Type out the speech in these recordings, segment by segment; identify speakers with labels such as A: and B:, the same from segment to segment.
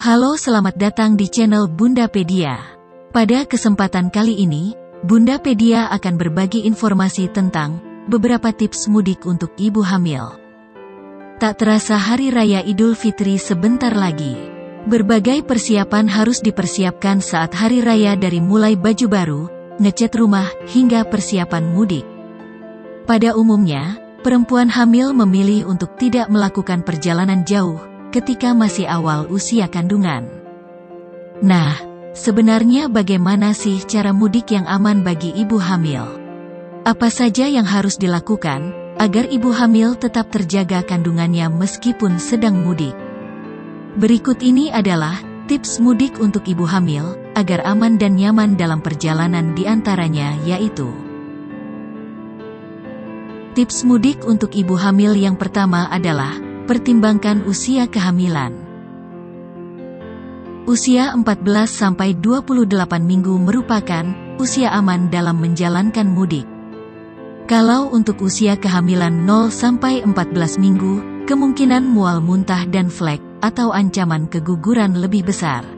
A: Halo, selamat datang di channel Bundapedia. Pada kesempatan kali ini, Bundapedia akan berbagi informasi tentang beberapa tips mudik untuk ibu hamil. Tak terasa Hari Raya Idul Fitri sebentar lagi. Berbagai persiapan harus dipersiapkan saat Hari Raya, dari mulai baju baru, ngecat rumah, hingga persiapan mudik. Pada umumnya, perempuan hamil memilih untuk tidak melakukan perjalanan jauh ketika masih awal usia kandungan. Nah, sebenarnya bagaimana sih cara mudik yang aman bagi ibu hamil? Apa saja yang harus dilakukan agar ibu hamil tetap terjaga kandungannya meskipun sedang mudik? Berikut ini adalah tips mudik untuk ibu hamil agar aman dan nyaman dalam perjalanan, diantaranya yaitu: tips mudik untuk ibu hamil yang pertama adalah pertimbangkan usia kehamilan. Usia 14-28 minggu merupakan usia aman dalam menjalankan mudik. Kalau untuk usia kehamilan 0-14 minggu, kemungkinan mual muntah dan flek atau ancaman keguguran lebih besar.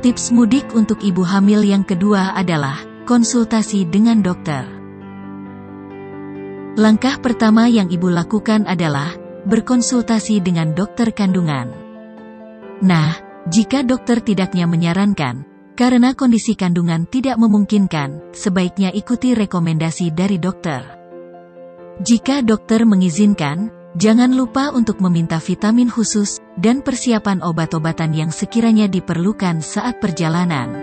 A: Tips mudik untuk ibu hamil yang kedua adalah konsultasi dengan dokter. Langkah pertama yang ibu lakukan adalah berkonsultasi dengan dokter kandungan. Nah, jika dokter tidaknya menyarankan, karena kondisi kandungan tidak memungkinkan, sebaiknya ikuti rekomendasi dari dokter. Jika dokter mengizinkan, jangan lupa untuk meminta vitamin khusus dan persiapan obat-obatan yang sekiranya diperlukan saat perjalanan.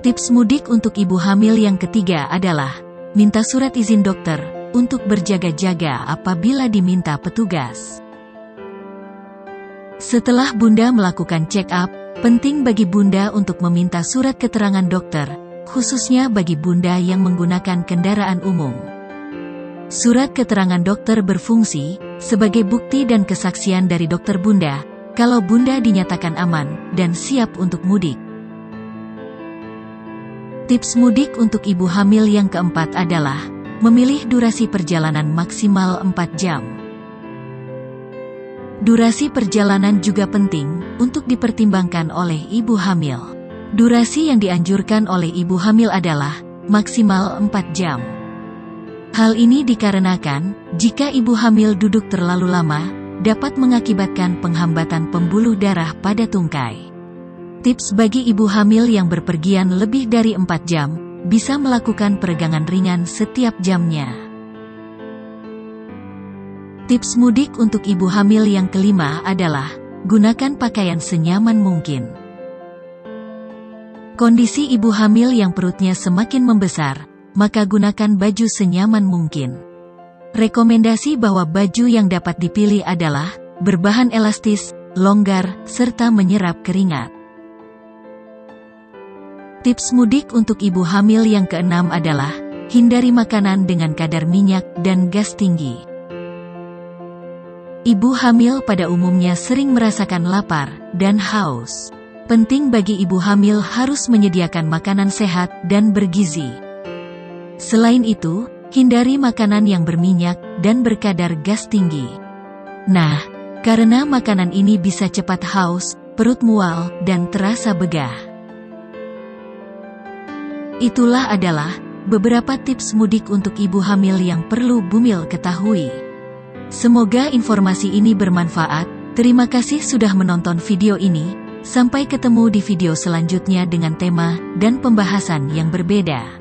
A: Tips mudik untuk ibu hamil yang ketiga adalah minta surat izin dokter untuk berjaga-jaga apabila diminta petugas. Setelah Bunda melakukan check up, penting bagi Bunda untuk meminta surat keterangan dokter, khususnya bagi Bunda yang menggunakan kendaraan umum. Surat keterangan dokter berfungsi sebagai bukti dan kesaksian dari dokter Bunda kalau Bunda dinyatakan aman dan siap untuk mudik. Tips mudik untuk ibu hamil yang keempat adalah memilih durasi perjalanan maksimal 4 jam. Durasi perjalanan juga penting untuk dipertimbangkan oleh ibu hamil. Durasi yang dianjurkan oleh ibu hamil adalah maksimal 4 jam. Hal ini dikarenakan, jika ibu hamil duduk terlalu lama, dapat mengakibatkan penghambatan pembuluh darah pada tungkai. Tips bagi ibu hamil yang berpergian lebih dari 4 jam, bisa melakukan peregangan ringan setiap jamnya. Tips mudik untuk ibu hamil yang kelima adalah gunakan pakaian senyaman mungkin. Kondisi ibu hamil yang perutnya semakin membesar, maka gunakan baju senyaman mungkin. Rekomendasi bahwa baju yang dapat dipilih adalah berbahan elastis, longgar, serta menyerap keringat. Tips mudik untuk ibu hamil yang keenam adalah hindari makanan dengan kadar minyak dan gas tinggi. Ibu hamil pada umumnya sering merasakan lapar dan haus. Penting bagi ibu hamil harus menyediakan makanan sehat dan bergizi. Selain itu, hindari makanan yang berminyak dan berkadar gas tinggi. Nah, karena makanan ini bisa cepat haus, perut mual, dan terasa begah. Itulah adalah beberapa tips mudik untuk ibu hamil yang perlu Bumil ketahui. Semoga informasi ini bermanfaat. Terima kasih sudah menonton video ini. Sampai ketemu di video selanjutnya dengan tema dan pembahasan yang berbeda.